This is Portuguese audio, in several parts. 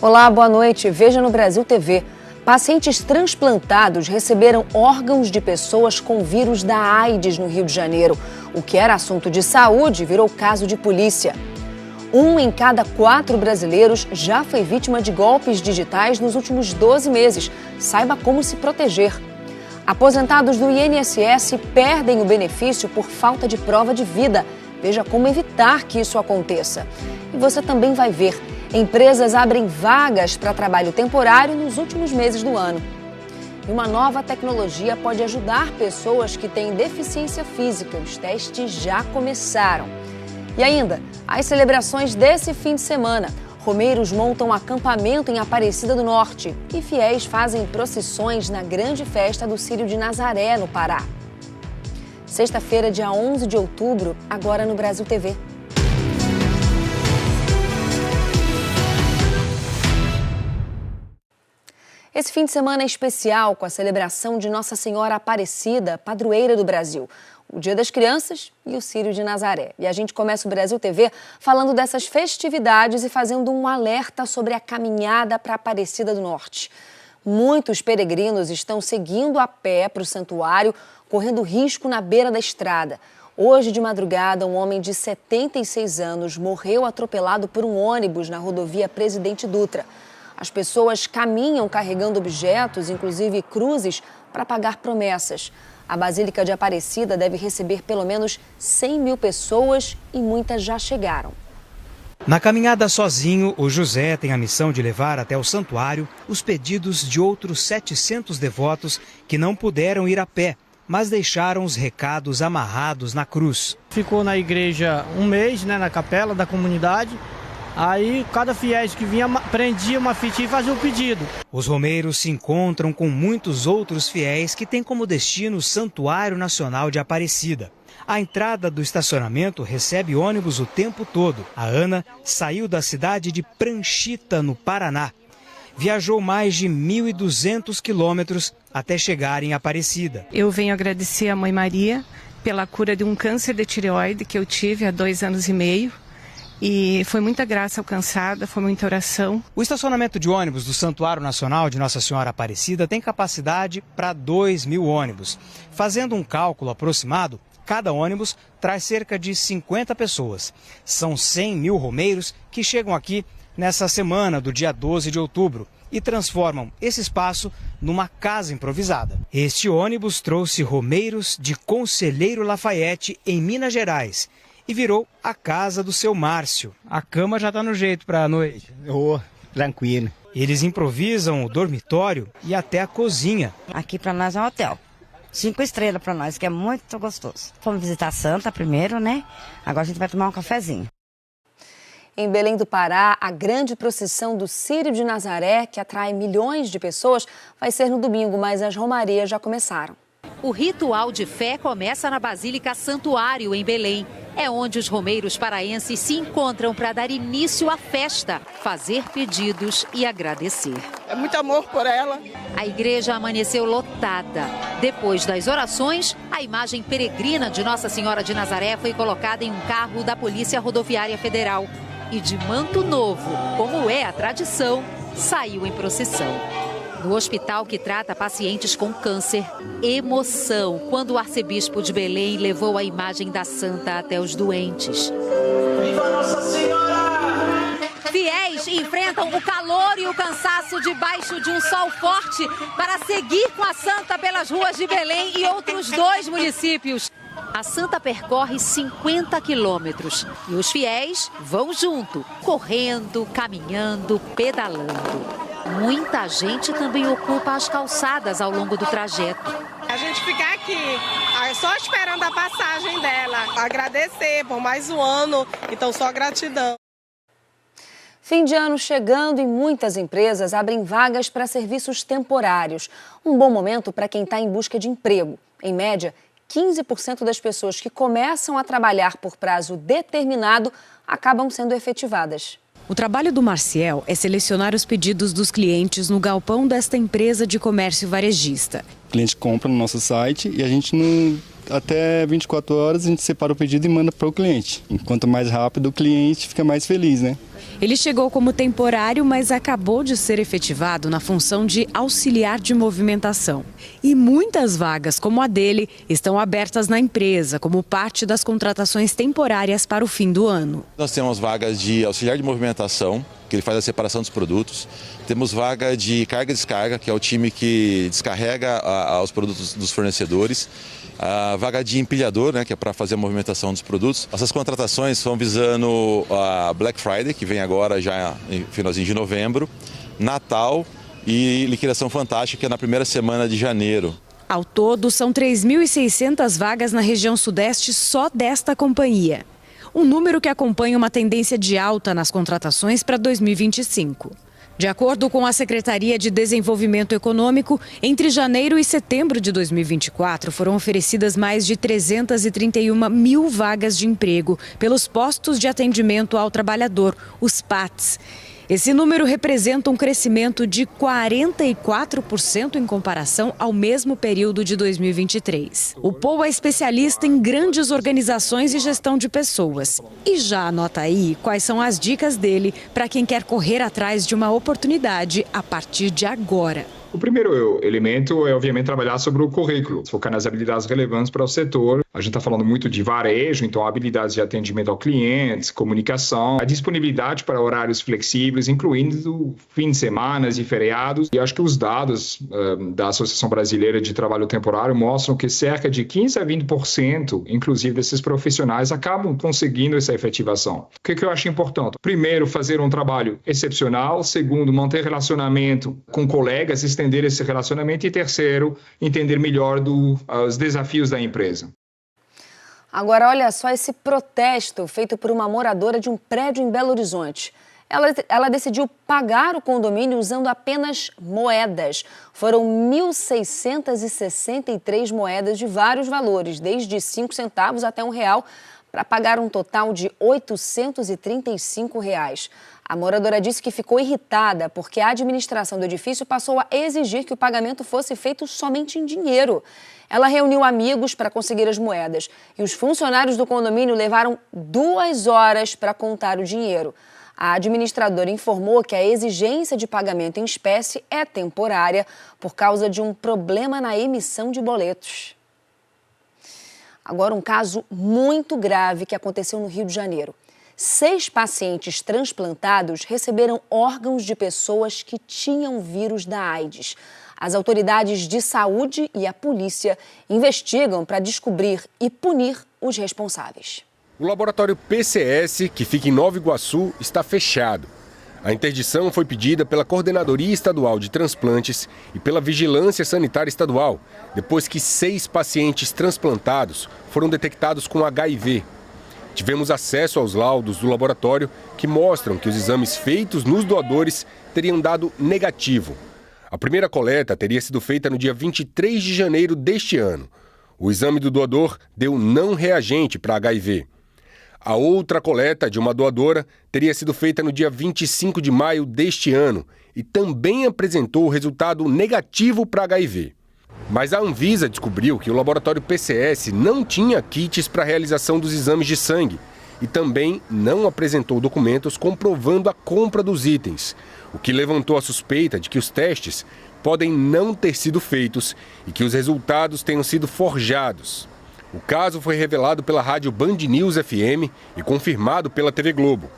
Olá, boa noite. Veja no Brasil TV. Pacientes transplantados receberam órgãos de pessoas com vírus da AIDS no Rio de Janeiro. O que era assunto de saúde virou caso de polícia. 1 em cada 4 brasileiros já foi vítima de golpes digitais nos últimos 12 meses. Saiba como se proteger. Aposentados do INSS perdem o benefício por falta de prova de vida. Veja como evitar que isso aconteça. E você também vai ver. Empresas abrem vagas para trabalho temporário nos últimos meses do ano. E uma nova tecnologia pode ajudar pessoas que têm deficiência física. Os testes já começaram. E ainda, as celebrações desse fim de semana. Romeiros montam acampamento em Aparecida do Norte e fiéis fazem procissões na grande festa do Círio de Nazaré, no Pará. Sexta-feira, dia 11 de outubro, agora no Brasil TV. Esse fim de semana é especial com a celebração de Nossa Senhora Aparecida, padroeira do Brasil, o Dia das Crianças e o Círio de Nazaré. E a gente começa o Brasil TV falando dessas festividades e fazendo um alerta sobre a caminhada para Aparecida do Norte. Muitos peregrinos estão seguindo a pé para o santuário, correndo risco na beira da estrada. Hoje de madrugada, um homem de 76 anos morreu atropelado por um ônibus na rodovia Presidente Dutra. As pessoas caminham carregando objetos, inclusive cruzes, para pagar promessas. A Basílica de Aparecida deve receber pelo menos 100 mil pessoas e muitas já chegaram. Na caminhada sozinho, o José tem a missão de levar até o santuário os pedidos de outros 700 devotos que não puderam ir a pé, mas deixaram os recados amarrados na cruz. Ficou na igreja um mês, na capela da comunidade. Aí, cada fiéis que vinha, prendia uma fitinha e fazia o pedido. Os romeiros se encontram com muitos outros fiéis que têm como destino o Santuário Nacional de Aparecida. A entrada do estacionamento recebe ônibus o tempo todo. A Ana saiu da cidade de Pranchita, no Paraná. Viajou mais de 1.200 quilômetros até chegar em Aparecida. Eu venho agradecer a Mãe Maria pela cura de um câncer de tireoide que eu tive há 2 anos e meio. E foi muita graça alcançada, foi muita oração. O estacionamento de ônibus do Santuário Nacional de Nossa Senhora Aparecida tem capacidade para 2.000 ônibus. Fazendo um cálculo aproximado, cada ônibus traz cerca de 50 pessoas. São 100 mil romeiros que chegam aqui nessa semana do dia 12 de outubro e transformam esse espaço numa casa improvisada. Este ônibus trouxe romeiros de Conselheiro Lafayette, em Minas Gerais, e virou a casa do seu Márcio. A cama já está no jeito para a noite. Tranquilo. Eles improvisam o dormitório e até a cozinha. Aqui para nós é um hotel. 5 estrelas para nós, que é muito gostoso. Fomos visitar a Santa primeiro, né? Agora a gente vai tomar um cafezinho. Em Belém do Pará, a grande procissão do Círio de Nazaré, que atrai milhões de pessoas, vai ser no domingo, mas as romarias já começaram. O ritual de fé começa na Basílica Santuário, em Belém. É onde os romeiros paraenses se encontram para dar início à festa, fazer pedidos e agradecer. É muito amor por ela. A igreja amanheceu lotada. Depois das orações, a imagem peregrina de Nossa Senhora de Nazaré foi colocada em um carro da Polícia Rodoviária Federal. E de manto novo, como é a tradição, saiu em procissão. No hospital que trata pacientes com câncer, emoção quando o arcebispo de Belém levou a imagem da santa até os doentes. Viva Nossa Senhora! Fiéis enfrentam o calor e o cansaço debaixo de um sol forte para seguir com a santa pelas ruas de Belém e outros 2 municípios. A santa percorre 50 quilômetros e os fiéis vão junto, correndo, caminhando, pedalando. Muita gente também ocupa as calçadas ao longo do trajeto. A gente fica aqui, só esperando a passagem dela. Agradecer por mais um ano, então só gratidão. Fim de ano chegando e muitas empresas abrem vagas para serviços temporários. Um bom momento para quem está em busca de emprego. Em média, 15% das pessoas que começam a trabalhar por prazo determinado acabam sendo efetivadas. O trabalho do Marciel é selecionar os pedidos dos clientes no galpão desta empresa de comércio varejista. O cliente compra no nosso site e a gente não até 24 horas a gente separa o pedido e manda para o cliente. Quanto mais rápido o cliente fica mais feliz, né? Ele chegou como temporário, mas acabou de ser efetivado na função de auxiliar de movimentação. E muitas vagas, como a dele, estão abertas na empresa, como parte das contratações temporárias para o fim do ano. Nós temos vagas de auxiliar de movimentação, que ele faz a separação dos produtos. Temos vaga de carga e descarga, que é o time que descarrega os produtos dos fornecedores. A vaga de empilhador, né, que é para fazer a movimentação dos produtos. Essas contratações estão visando a Black Friday, que vem agora já em finalzinho de novembro, Natal e liquidação fantástica, que é na primeira semana de janeiro. Ao todo, são 3.600 vagas na região sudeste só desta companhia. Um número que acompanha uma tendência de alta nas contratações para 2025. De acordo com a Secretaria de Desenvolvimento Econômico, entre janeiro e setembro de 2024 foram oferecidas mais de 331 mil vagas de emprego pelos postos de atendimento ao trabalhador, os PATs. Esse número representa um crescimento de 44% em comparação ao mesmo período de 2023. O Paul é especialista em grandes organizações e gestão de pessoas. E já anota aí quais são as dicas dele para quem quer correr atrás de uma oportunidade a partir de agora. O primeiro elemento é, obviamente, trabalhar sobre o currículo, focar nas habilidades relevantes para o setor. A gente está falando muito de varejo, então habilidades de atendimento ao cliente, comunicação, a disponibilidade para horários flexíveis, incluindo fim de semana e feriados. E acho que os dados da Associação Brasileira de Trabalho Temporário mostram que cerca de 15% a 20%, inclusive, desses profissionais acabam conseguindo essa efetivação. O que eu acho importante? Primeiro, fazer um trabalho excepcional. Segundo, manter relacionamento com colegas, estender esse relacionamento. E terceiro, entender melhor os desafios da empresa. Agora, olha só esse protesto feito por uma moradora de um prédio em Belo Horizonte. Ela decidiu pagar o condomínio usando apenas moedas. Foram 1.663 moedas de vários valores, desde 5 centavos até R$1, para pagar um total de R$ 835. A moradora disse que ficou irritada porque a administração do edifício passou a exigir que o pagamento fosse feito somente em dinheiro. Ela reuniu amigos para conseguir as moedas e os funcionários do condomínio levaram 2 horas para contar o dinheiro. A administradora informou que a exigência de pagamento em espécie é temporária por causa de um problema na emissão de boletos. Agora, um caso muito grave que aconteceu no Rio de Janeiro. 6 pacientes transplantados receberam órgãos de pessoas que tinham vírus da AIDS. As autoridades de saúde e a polícia investigam para descobrir e punir os responsáveis. O laboratório PCS, que fica em Nova Iguaçu, está fechado. A interdição foi pedida pela Coordenadoria Estadual de Transplantes e pela Vigilância Sanitária Estadual, depois que 6 pacientes transplantados foram detectados com HIV. Tivemos acesso aos laudos do laboratório que mostram que os exames feitos nos doadores teriam dado negativo. A primeira coleta teria sido feita no dia 23 de janeiro deste ano. O exame do doador deu não reagente para HIV. A outra coleta de uma doadora teria sido feita no dia 25 de maio deste ano e também apresentou o resultado negativo para HIV. Mas a Anvisa descobriu que o laboratório PCS não tinha kits para a realização dos exames de sangue e também não apresentou documentos comprovando a compra dos itens, o que levantou a suspeita de que os testes podem não ter sido feitos e que os resultados tenham sido forjados. O caso foi revelado pela rádio Band News FM e confirmado pela TV Globo.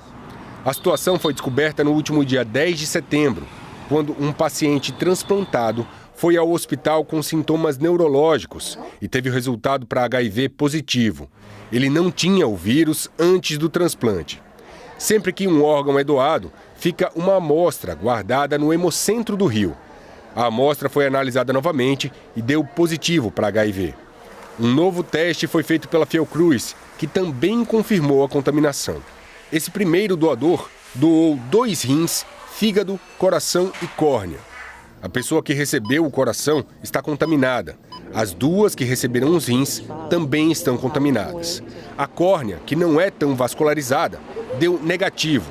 A situação foi descoberta no último dia 10 de setembro, quando um paciente transplantado foi ao hospital com sintomas neurológicos e teve o resultado para HIV positivo. Ele não tinha o vírus antes do transplante. Sempre que um órgão é doado, fica uma amostra guardada no Hemocentro do Rio. A amostra foi analisada novamente e deu positivo para HIV. Um novo teste foi feito pela Fiocruz, que também confirmou a contaminação. Esse primeiro doador doou 2 rins, fígado, coração e córnea. A pessoa que recebeu o coração está contaminada. As 2 que receberam os rins também estão contaminadas. A córnea, que não é tão vascularizada, deu negativo.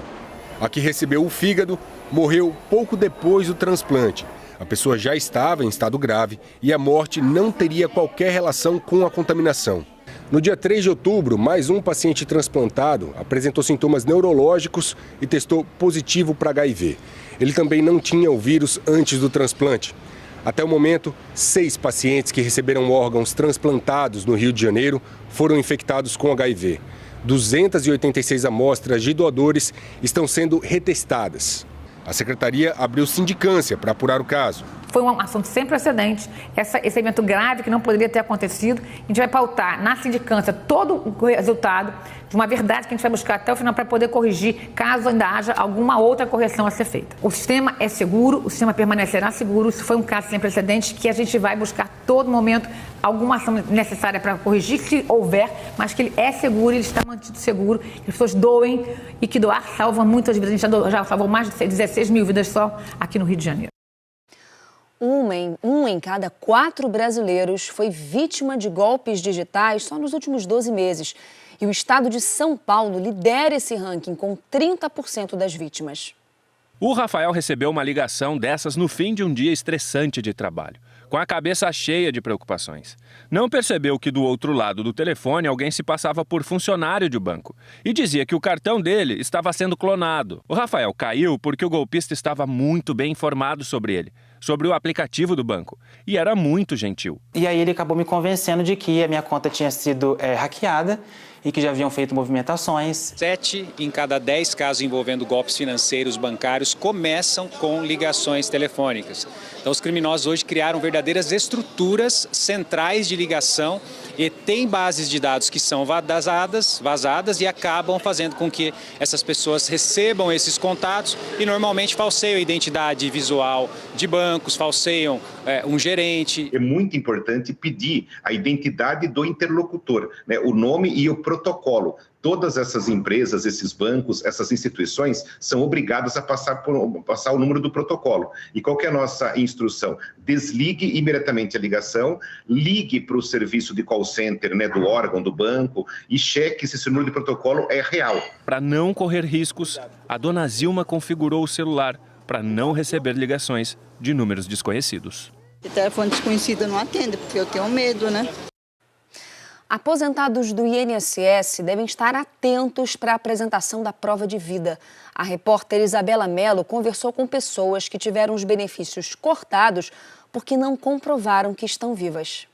A que recebeu o fígado morreu pouco depois do transplante. A pessoa já estava em estado grave e a morte não teria qualquer relação com a contaminação. No dia 3 de outubro, mais um paciente transplantado apresentou sintomas neurológicos e testou positivo para HIV. Ele também não tinha o vírus antes do transplante. Até o momento, 6 pacientes que receberam órgãos transplantados no Rio de Janeiro foram infectados com HIV. 286 amostras de doadores estão sendo retestadas. A Secretaria abriu sindicância para apurar o caso. Foi um assunto sem precedentes, esse evento grave que não poderia ter acontecido. A gente vai pautar na sindicância todo o resultado de uma verdade que a gente vai buscar até o final para poder corrigir, caso ainda haja alguma outra correção a ser feita. O sistema é seguro, o sistema permanecerá seguro. Isso foi um caso sem precedentes que a gente vai buscar a todo momento alguma ação necessária para corrigir, se houver, mas que ele é seguro, ele está mantido seguro, que as pessoas doem e que doar salva muitas vidas. A gente já salvou mais de 16 mil vidas só aqui no Rio de Janeiro. Um em cada 4 brasileiros foi vítima de golpes digitais só nos últimos 12 meses. E o estado de São Paulo lidera esse ranking com 30% das vítimas. O Rafael recebeu uma ligação dessas no fim de um dia estressante de trabalho, com a cabeça cheia de preocupações. Não percebeu que do outro lado do telefone alguém se passava por funcionário de banco e dizia que o cartão dele estava sendo clonado. O Rafael caiu porque o golpista estava muito bem informado sobre ele, sobre o aplicativo do banco, e era muito gentil. E aí ele acabou me convencendo de que a minha conta tinha sido hackeada e que já haviam feito movimentações. 7 em cada 10 casos envolvendo golpes financeiros bancários começam com ligações telefônicas. Então os criminosos hoje criaram verdadeiras estruturas centrais de ligação e têm bases de dados que são vazadas e acabam fazendo com que essas pessoas recebam esses contatos e normalmente falseiam a identidade visual de bancos, falseiam um gerente. É muito importante pedir a identidade do interlocutor, né, o nome e o protocolo. Todas essas empresas, esses bancos, essas instituições são obrigadas a passar o número do protocolo. E qual que é a nossa instrução? Desligue imediatamente a ligação, ligue para o serviço de call center, né, do órgão, do banco, e cheque se esse número de protocolo é real. Para não correr riscos, a dona Zilma configurou o celular para não receber ligações de números desconhecidos. O telefone desconhecido eu não atendo, porque eu tenho medo, né? Aposentados do INSS devem estar atentos para a apresentação da prova de vida. A repórter Isabela Mello conversou com pessoas que tiveram os benefícios cortados porque não comprovaram que estão vivas.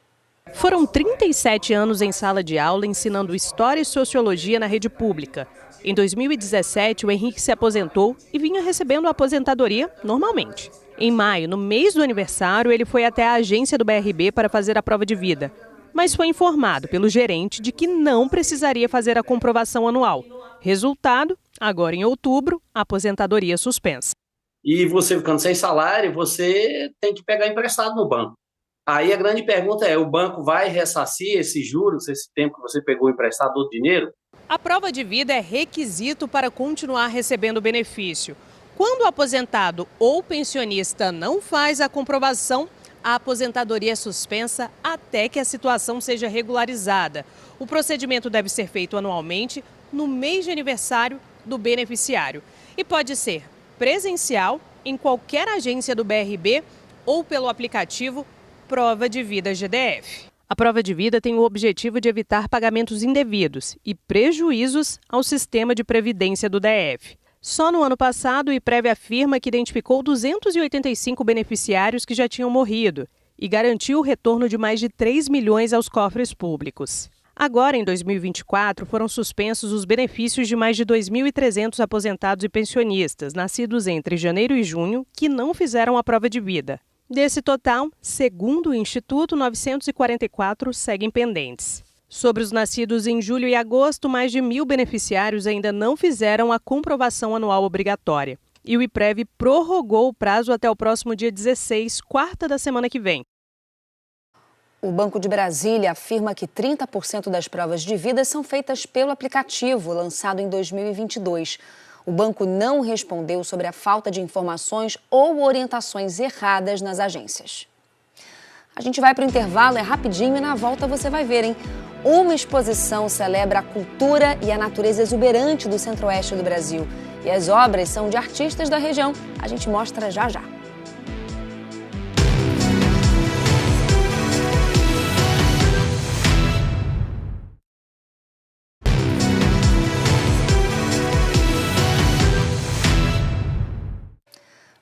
Foram 37 anos em sala de aula ensinando História e Sociologia na rede pública. Em 2017, o Henrique se aposentou e vinha recebendo a aposentadoria normalmente. Em maio, no mês do aniversário, ele foi até a agência do BRB para fazer a prova de vida. Mas foi informado pelo gerente de que não precisaria fazer a comprovação anual. Resultado, agora em outubro, a aposentadoria suspensa. E você ficando sem salário, você tem que pegar emprestado no banco. Aí a grande pergunta é, o banco vai ressarcir esses juros, esse tempo que você pegou emprestado do dinheiro? A prova de vida é requisito para continuar recebendo o benefício. Quando o aposentado ou pensionista não faz a comprovação, a aposentadoria é suspensa até que a situação seja regularizada. O procedimento deve ser feito anualmente, no mês de aniversário do beneficiário. E pode ser presencial, em qualquer agência do BRB ou pelo aplicativo Prova de Vida GDF. A prova de vida tem o objetivo de evitar pagamentos indevidos e prejuízos ao sistema de previdência do DF. Só no ano passado, o IPREV afirma que identificou 285 beneficiários que já tinham morrido e garantiu o retorno de mais de 3 milhões aos cofres públicos. Agora, em 2024, foram suspensos os benefícios de mais de 2.300 aposentados e pensionistas, nascidos entre janeiro e junho, que não fizeram a prova de vida. Desse total, segundo o Instituto, 944 seguem pendentes. Sobre os nascidos em julho e agosto, mais de 1.000 beneficiários ainda não fizeram a comprovação anual obrigatória. E o IPREV prorrogou o prazo até o próximo dia 16, quarta da semana que vem. O Banco de Brasília afirma que 30% das provas de vida são feitas pelo aplicativo, lançado em 2022. O banco não respondeu sobre a falta de informações ou orientações erradas nas agências. A gente vai para o intervalo, é rapidinho e na volta você vai ver, hein? Uma exposição celebra a cultura e a natureza exuberante do centro-oeste do Brasil. E as obras são de artistas da região. A gente mostra já já.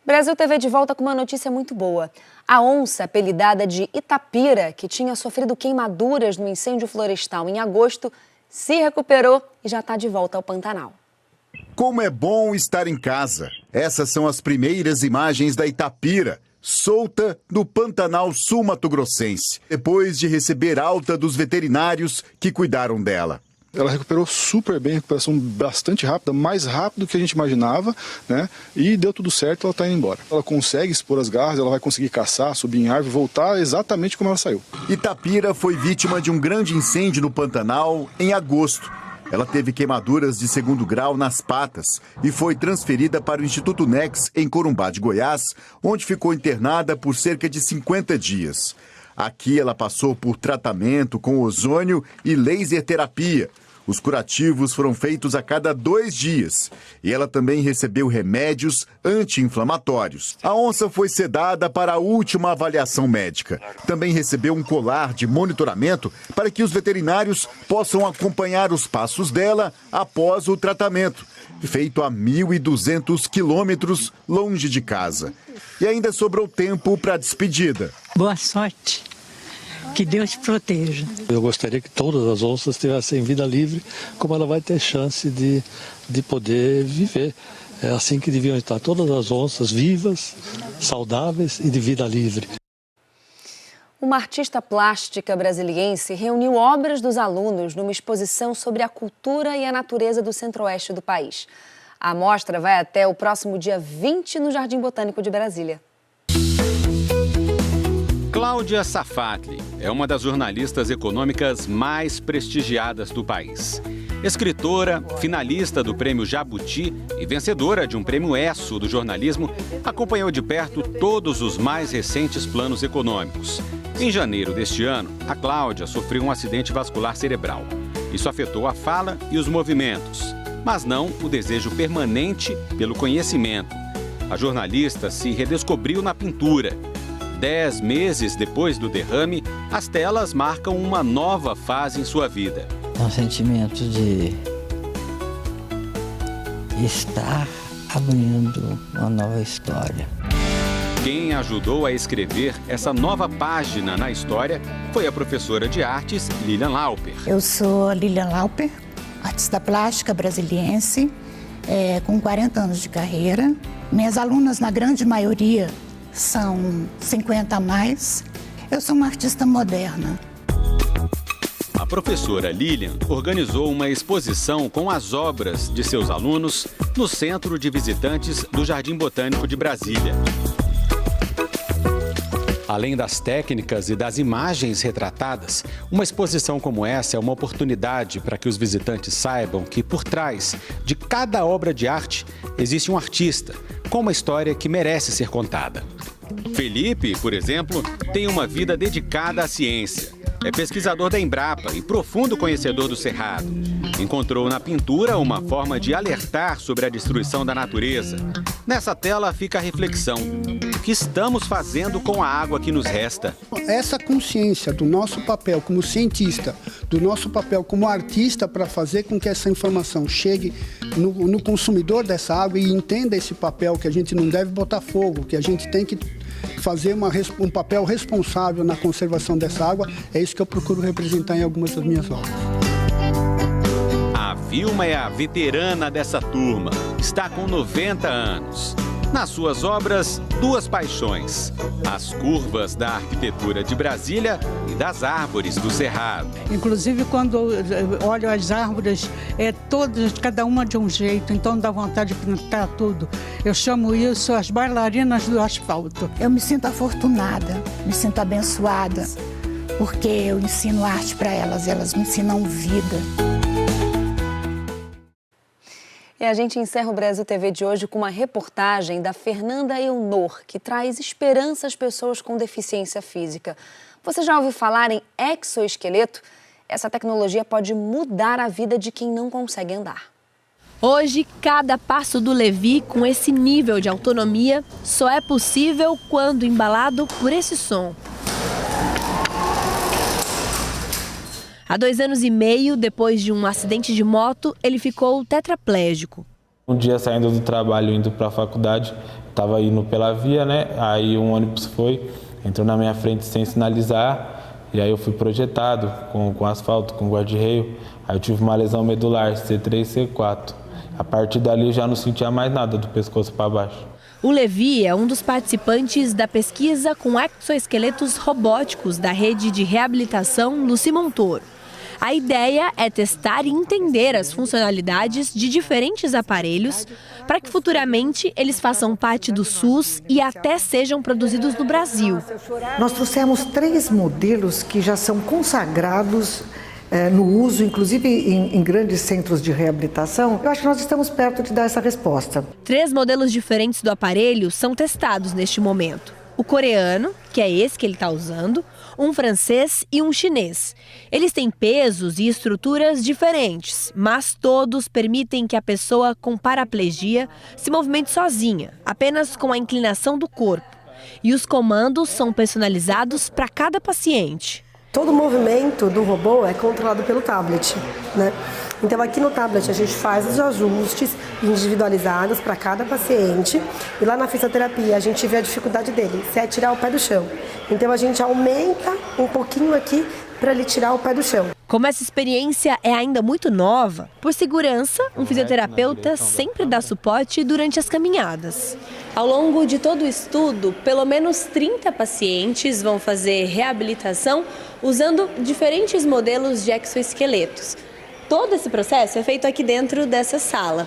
Brasil TV de volta com uma notícia muito boa. A onça, apelidada de Itapira, que tinha sofrido queimaduras no incêndio florestal em agosto, se recuperou e já está de volta ao Pantanal. Como é bom estar em casa. Essas são as primeiras imagens da Itapira, solta no Pantanal sul-mato-grossense, depois de receber alta dos veterinários que cuidaram dela. Ela recuperou super bem, recuperação bastante rápida, mais rápido do que a gente imaginava, né? E deu tudo certo, ela está indo embora. Ela consegue expor as garras, ela vai conseguir caçar, subir em árvore, voltar exatamente como ela saiu. Itapira foi vítima de um grande incêndio no Pantanal em agosto. Ela teve queimaduras de 2º grau nas patas e foi transferida para o Instituto Nex, em Corumbá de Goiás, onde ficou internada por cerca de 50 dias. Aqui ela passou por tratamento com ozônio e laser terapia. Os curativos foram feitos a cada 2 dias e ela também recebeu remédios anti-inflamatórios. A onça foi sedada para a última avaliação médica. Também recebeu um colar de monitoramento para que os veterinários possam acompanhar os passos dela após o tratamento, feito a 1.200 quilômetros longe de casa. E ainda sobrou tempo para a despedida. Boa sorte. Que Deus te proteja. Eu gostaria que todas as onças tivessem vida livre, como ela vai ter chance de poder viver. É assim que deviam estar todas as onças vivas, saudáveis e de vida livre. Uma artista plástica brasiliense reuniu obras dos alunos numa exposição sobre a cultura e a natureza do centro-oeste do país. A mostra vai até o próximo dia 20 no Jardim Botânico de Brasília. Cláudia Safatli é uma das jornalistas econômicas mais prestigiadas do país. Escritora, finalista do Prêmio Jabuti e vencedora de um Prêmio ESSO do jornalismo, acompanhou de perto todos os mais recentes planos econômicos. Em janeiro deste ano, a Cláudia sofreu um acidente vascular cerebral. Isso afetou a fala e os movimentos, mas não o desejo permanente pelo conhecimento. A jornalista se redescobriu na pintura. 10 meses depois do derrame, as telas marcam uma nova fase em sua vida. É um sentimento de estar abrindo uma nova história. Quem ajudou a escrever essa nova página na história foi a professora de artes, Lilian Lauper. Eu sou Lilian Lauper, artista plástica brasiliense, com 40 anos de carreira. Minhas alunas, na grande maioria, são 50 a mais. Eu sou uma artista moderna. A professora Lilian organizou uma exposição com as obras de seus alunos no Centro de Visitantes do Jardim Botânico de Brasília. Além das técnicas e das imagens retratadas, uma exposição como essa é uma oportunidade para que os visitantes saibam que por trás de cada obra de arte existe um artista com uma história que merece ser contada. Felipe, por exemplo, tem uma vida dedicada à ciência. É pesquisador da Embrapa e profundo conhecedor do Cerrado. Encontrou na pintura uma forma de alertar sobre a destruição da natureza. Nessa tela fica a reflexão. O que estamos fazendo com a água que nos resta? Essa consciência do nosso papel como cientista, do nosso papel como artista para fazer com que essa informação chegue no consumidor dessa água e entenda esse papel que a gente não deve botar fogo, que a gente tem que fazer um papel responsável na conservação dessa água, é isso que eu procuro representar em algumas das minhas obras. A Vilma é a veterana dessa turma, está com 90 anos. Nas suas obras, 2 paixões: as curvas da arquitetura de Brasília e das árvores do Cerrado. Inclusive, quando eu olho as árvores, todas, cada uma de um jeito, então dá vontade de pintar tudo. Eu chamo isso as bailarinas do asfalto. Eu me sinto afortunada, me sinto abençoada, porque eu ensino arte para elas, elas me ensinam vida. E a gente encerra o Brasil TV de hoje com uma reportagem da Fernanda Eunor, que traz esperança às pessoas com deficiência física. Você já ouviu falar em exoesqueleto? Essa tecnologia pode mudar a vida de quem não consegue andar. Hoje, cada passo do Levi com esse nível de autonomia só é possível quando embalado por esse som. Há 2 anos e meio, depois de um acidente de moto, ele ficou tetraplégico. Um dia saindo do trabalho, indo para a faculdade, estava indo pela via, né? Aí um ônibus entrou na minha frente sem sinalizar, e aí eu fui projetado com asfalto, com guarda-reio. Aí eu tive uma lesão medular, C3 e C4. A partir dali eu já não sentia mais nada do pescoço para baixo. O Levi é um dos participantes da pesquisa com exoesqueletos robóticos da rede de reabilitação Luci Montoro. A ideia é testar e entender as funcionalidades de diferentes aparelhos para que futuramente eles façam parte do SUS e até sejam produzidos no Brasil. Nós trouxemos 3 modelos que já são consagrados no uso, inclusive em grandes centros de reabilitação. Eu acho que nós estamos perto de dar essa resposta. 3 modelos diferentes do aparelho são testados neste momento. O coreano, que é esse que ele está usando, um francês e um chinês. Eles têm pesos e estruturas diferentes, mas todos permitem que a pessoa com paraplegia se movimente sozinha, apenas com a inclinação do corpo. E os comandos são personalizados para cada paciente. Todo o movimento do robô é controlado pelo tablet, né? Então aqui no tablet a gente faz os ajustes individualizados para cada paciente e lá na fisioterapia a gente vê a dificuldade dele, se é tirar o pé do chão. Então a gente aumenta um pouquinho aqui para ele tirar o pé do chão. Como essa experiência é ainda muito nova, por segurança, um fisioterapeuta sempre dá suporte durante as caminhadas. Ao longo de todo o estudo, pelo menos 30 pacientes vão fazer reabilitação usando diferentes modelos de exoesqueletos. Todo esse processo é feito aqui dentro dessa sala.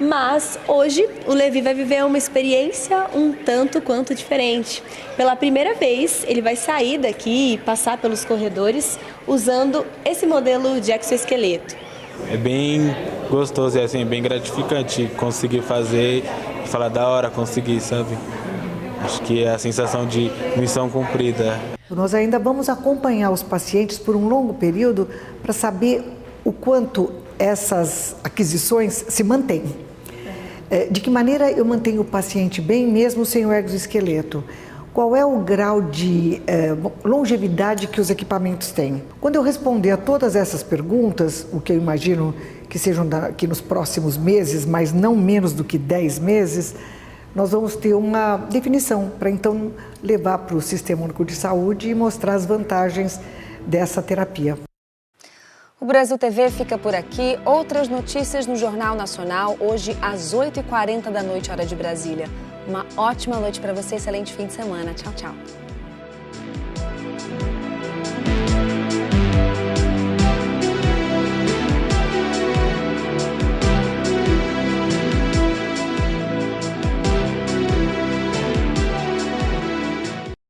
Mas hoje o Levi vai viver uma experiência um tanto quanto diferente. Pela primeira vez, ele vai sair daqui e passar pelos corredores usando esse modelo de exoesqueleto. É bem gostoso e assim, bem gratificante conseguir fazer e falar da hora, conseguir, sabe? Acho que é a sensação de missão cumprida. Nós ainda vamos acompanhar os pacientes por um longo período para saber o quanto essas aquisições se mantêm. De que maneira eu mantenho o paciente bem mesmo sem o exoesqueleto? Qual é o grau de longevidade que os equipamentos têm? Quando eu responder a todas essas perguntas, o que eu imagino que sejam daqui nos próximos meses, mas não menos do que 10 meses, nós vamos ter uma definição para então levar para o Sistema Único de Saúde e mostrar as vantagens dessa terapia. O Brasil TV fica por aqui. Outras notícias no Jornal Nacional, hoje às 8h40 da noite, hora de Brasília. Uma ótima noite para você, excelente fim de semana. Tchau, tchau.